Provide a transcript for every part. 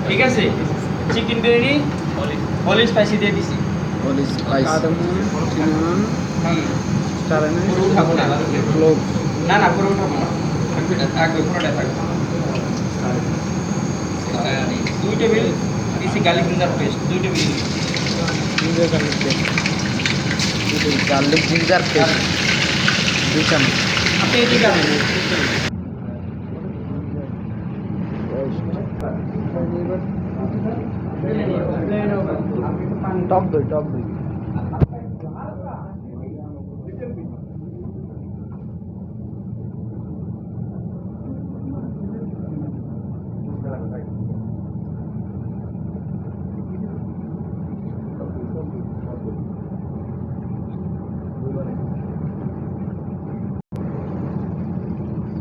ঠিক আছে, chicken biryani all spicy দিয়ে দিছি। অল স্পাইস চিনামন স্টার এনিস পুরো উঠাবো না, ক্লোভ না পুরো উঠাবো না, থাকবে পুরোটা থাকবে। 2 টেবিল দিছি garlic ginger paste, 2 table ginger garlic paste garlic ginger paste 2 চামচ আপনি এদিকে আনেন। টক দই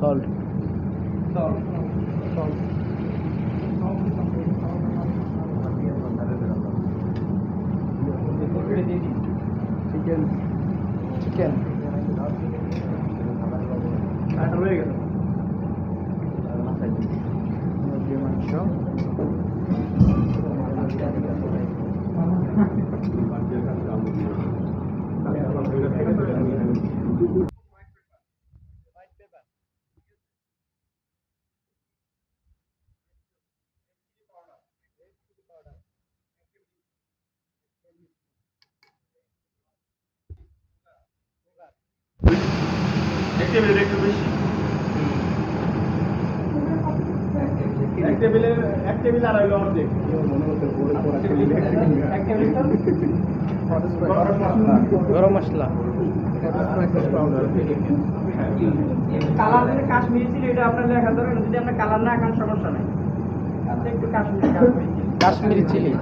salt চিকেন হয়ে গেল মুরগির মাংস এক টেবিল আর হইলো অর্ধেক গরম মশলা কালার যদি কাশ্মীরি ছিল এটা আপনার লেখা ধরেন, যদি আপনার কালার না খান সমস্যা নাই, একটু কাশ্মীরি চিলি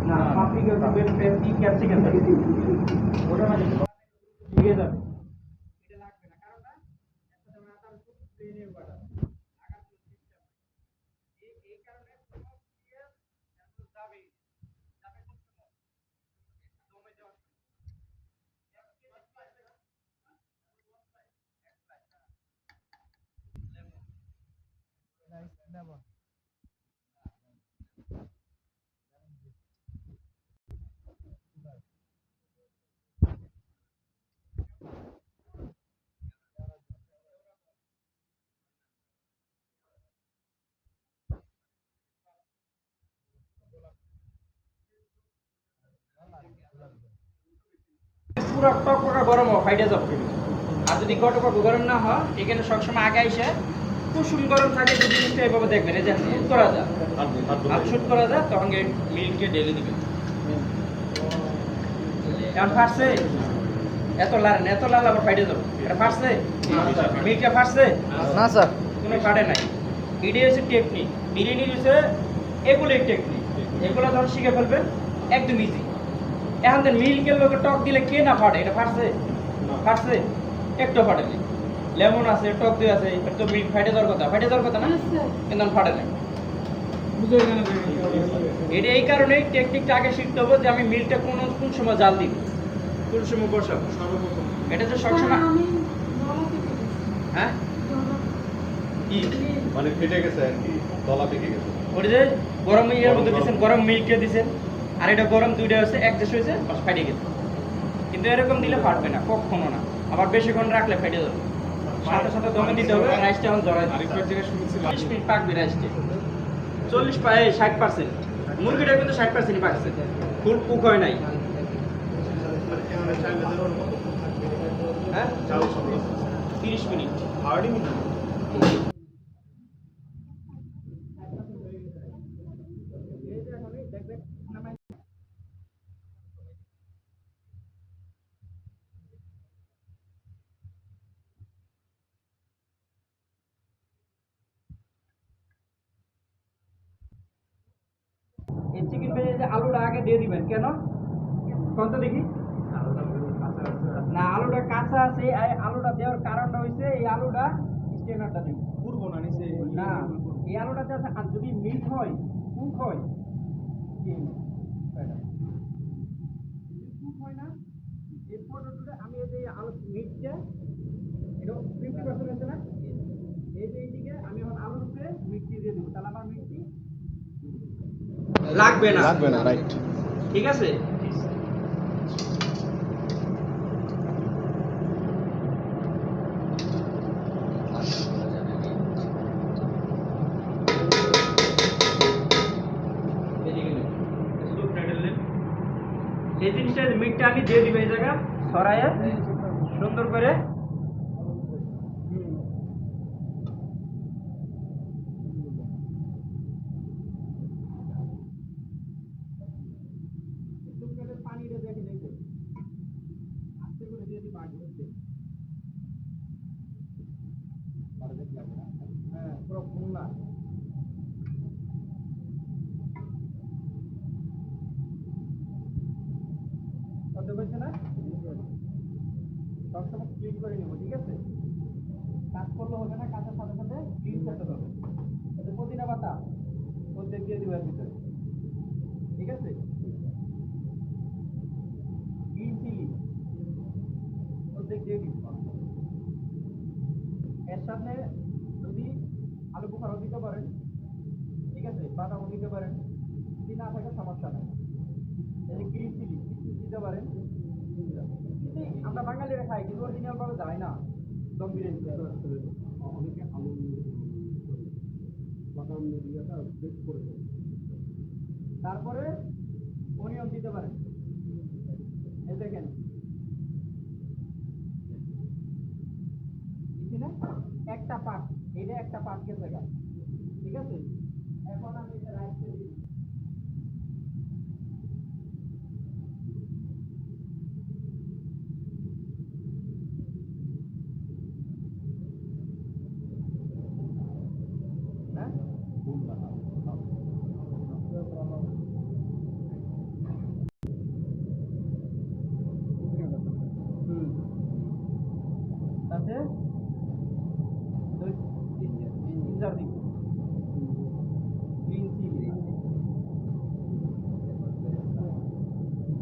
না পাপরিকা পেপসি ক্যাপসিকাম ওটা মানে দিয়ে যাবে, এটা লাগবে না কারণ না একটা যেমন আটার খুব প্লেনের বাটা আগার সিস্টেম এই কারণে কোনো দিয়ে যাবে যাবে দমে দেওয়া পুরো টকটকা গরম হয় ফাইটে যাবে। আর যদি টকটকা গরম না হয় এখানে সবসময় আগে এসে কুসুম গরম থাকে, যদি জিনিসটা এভাবে দেখবেন এই যে শুট করা যায়, হাত শুট করা যায়, তখন মিল্ককে ঢেলে দিবেন। এখন ফাটছে এত লাল আবার ফাইটে যাবে, এটা ফাটছে মিল্কটা ফাটছে না স্যার কোনো ফাটে নাই। এটাই হচ্ছে টেকনিক, বিরিয়ানির হচ্ছে এগুলোই টেকনিক, এগুলো যখন শিখে ফেলবেন একদম ইজি। এখন তো মিল্কের লোকে টক দিলে কে না ফাটে, এটা ফাটছে একটু ফাটেনি, লেমন আছে টক দই আছে, তো মিল্ক ফাটে যাওয়ার কথা না, কিন্তু ফাটে নাই। এটা এই কারণেই টেকনিকটা আগে শিখতে হবে যে আমি মিল্কটা কোন সময় জাল দিব, কোন সময় বসাবো সর্বপ্রথম। এটা তো সবসময় হ্যাঁ কি মানে ফেটে গেছে আর কি, তলা পেকে গেছে। ওটা যে গরম ইয়ের মধ্যে দিচ্ছেন, গরম মিল্কটা দিচ্ছেন, আর এটা গরম দুইটা হচ্ছে অ্যাডজাস্ট হয়েছে, বাস ফাটে গেছে। কিন্তু এরকম দিলে ফাটবে না কখনো না, আবার বেশিক্ষণ রাখলে ফেটে যাবে। সাথে সাথে দমে দিতে হবে, রাইসটা এখন জড়াই 40 মিনিট পাকবে রাইসটা, 60%। মুরগিটা কিন্তু 60% পাকছে, ফুল কুক হয় নাই। হ্যাঁ 30 মিনিট। এই চিকেন বিরিয়ানিতে আলুটা আগে দিয়ে দিবেন কেন? কোন তো দেখি না, আলুটা কাঁচা আছে, এই আলুটা দেওয়ার কারণটা হইছে এই আলুটা স্টেনারটা দিন পুরবো না নিচে না, এই আলুটাতে আছে। আর যদি মিট হয় কুক হয় কুক হয় না, এই পটেটোটা আমি এই যে আলু মিটটা এটা 50% আছে না, এই যে এইদিকে আমি এখন আলুর উপরে মিট দিয়ে দেবো, তাহলে আমার মিট লাগবে না, লাগবে না, রাইট। ঠিক আছে। এই জিনিসটা মিটটা আমি দিয়ে দিব এই জায়গা সরাইয়া সুন্দর করে। পানিটা দেখে দেখবে আস্তে করে দিয়ে দিবা আগে হচ্ছে। হ্যাঁ পুরো খুলনা কত বলছে না, সবসময় ক্লিন করে নেবো, ঠিক আছে। কাজ করলে হবে না, কাজের সাথে সাথে ক্লিন করতে হবে। এটা পুদিনা পাতা অর্ধেক দিয়ে দিব এর ভিতরে, ঠিক আছে। গ্রিন চিলি অর্ধেক দিয়ে দিব। এর সাথে যদি আলু বোখারাও দিতে পারেন, ঠিক আছে, বাদামও দিতে পারেন, যদি না থাকে সমস্যা নেই। এই গ্রিন চিলি দিতে পারেন, কিন্তু আমরা বাঙালিরা খাই কিন্তু অরিজিনাল ভাবে যায় না দম বিরিয়ানি। অনেকে আলু বাদাম দিয়াটা বেস্ট করে দেয়। তারপরে অনিয়ন দিতে পারেন, এই দেখেন না একটা পার্ট, এটা একটা পার্ট গেছে গা, ঠিক আছে। এখন আমি এটা রাইস দিই। হ্যাঁ তাতে জিঞ্জার দিব, গ্রিন চিলি,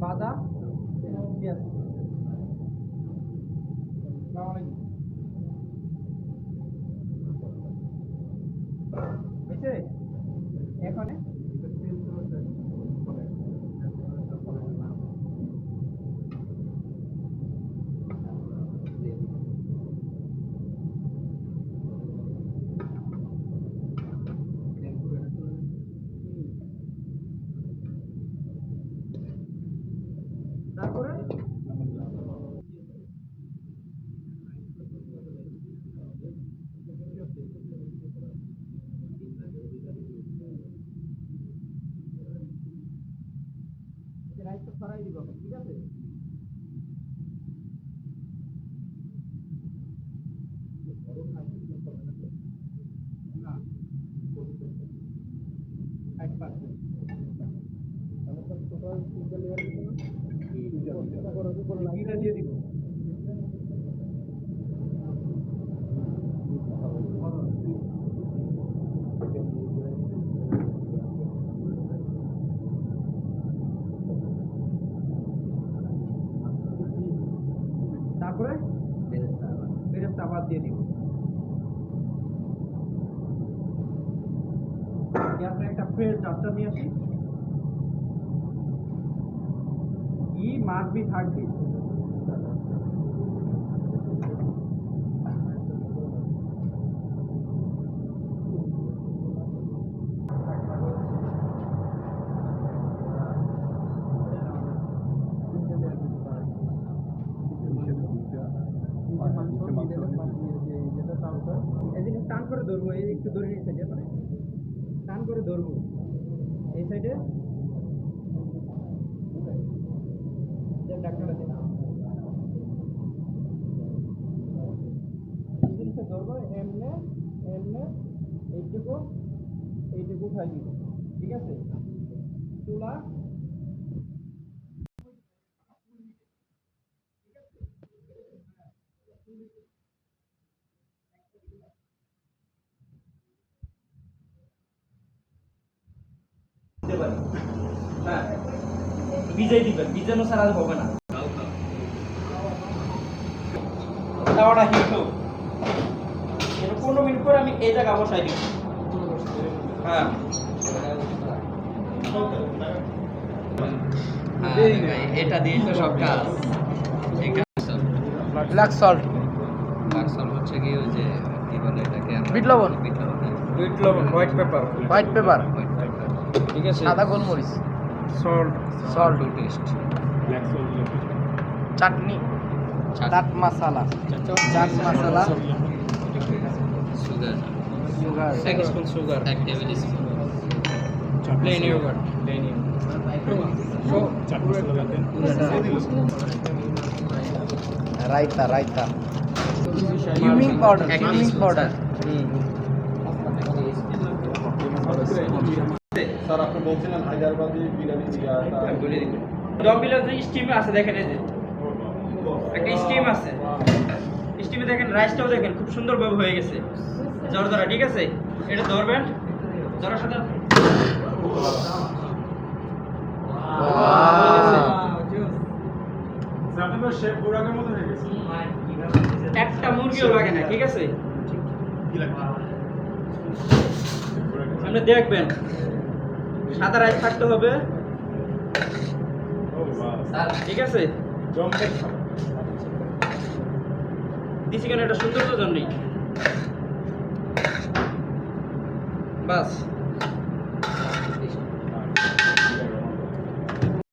বাদাম, পেঁয়াজ। আসসালামু আলাইকুম। হয়েছে এখানে তারপরে রাইসটা ছড়াই দিব, ঠিক আছে। না 60% ঘিটা দিয়ে দিব। তারপরে বেরেস্তা আবার দিয়ে দিব। গ্যাসে একটা ফ্রেশ ডাস্টার নিয়ে আসি, ই মাছবি থাকবে। এদিকে টান করে ধরবো, এই একটু ধরে এই সাইডে, মানে টান করে ধরবো এই সাইডে। ডাক্তার জিনিসটা ধরবো এমনে এমনে, এইটুকু এইটুকু খাই দিব, ঠিক আছে। চুলা হ্যাঁ ভিজাই দিবেন, ভিজানো ছাড়া হবে না। তাওয়াটা হিট হোক, 15 মিনিট পরে আমি এই জায়গা বসাই দিব। হ্যাঁ ভাই, এটা দিয়ে তো সব কাজ। ব্ল্যাক সল্ট, বাক্সল হচ্ছে কি ওই যে কি বলে এটাকে আমরা বিট লবণ। বিট লবণ, হ্যাঁ। বিট লবণ, white pepper, white pepper, White pepper, ঠিক আছে, সাদা গোলমরিচ, salt, salt, to taste, chutney, chaat, chaat masala, chaat masala, sugar, sugar, এক spoon sugar, 1 tablespoon, plain yogurt, plain raita, raita, cumin powder, এক কিউমিং teaspoon, পাউডার, স্যার আপনি বলছিলেন হায়দ্রাবাদি বিরিয়ানি দম বিলাস স্টিম আছে, দেখেন এই যে একটা স্টিম আছে, স্টিমে দেখেন রাইসটাও দেখেন খুব সুন্দরভাবে হয়ে গেছে জর্জরা, ঠিক আছে। এটা ধরবেন, ধরার সাথে একটা মুরগিও লাগে না, ঠিক আছে। আপনি দেখবেন সাদা রাইস থাকতে হবে, ঠিক আছে। দিছি কেন, এটা সৌন্দর্যের জন্যই, বাস।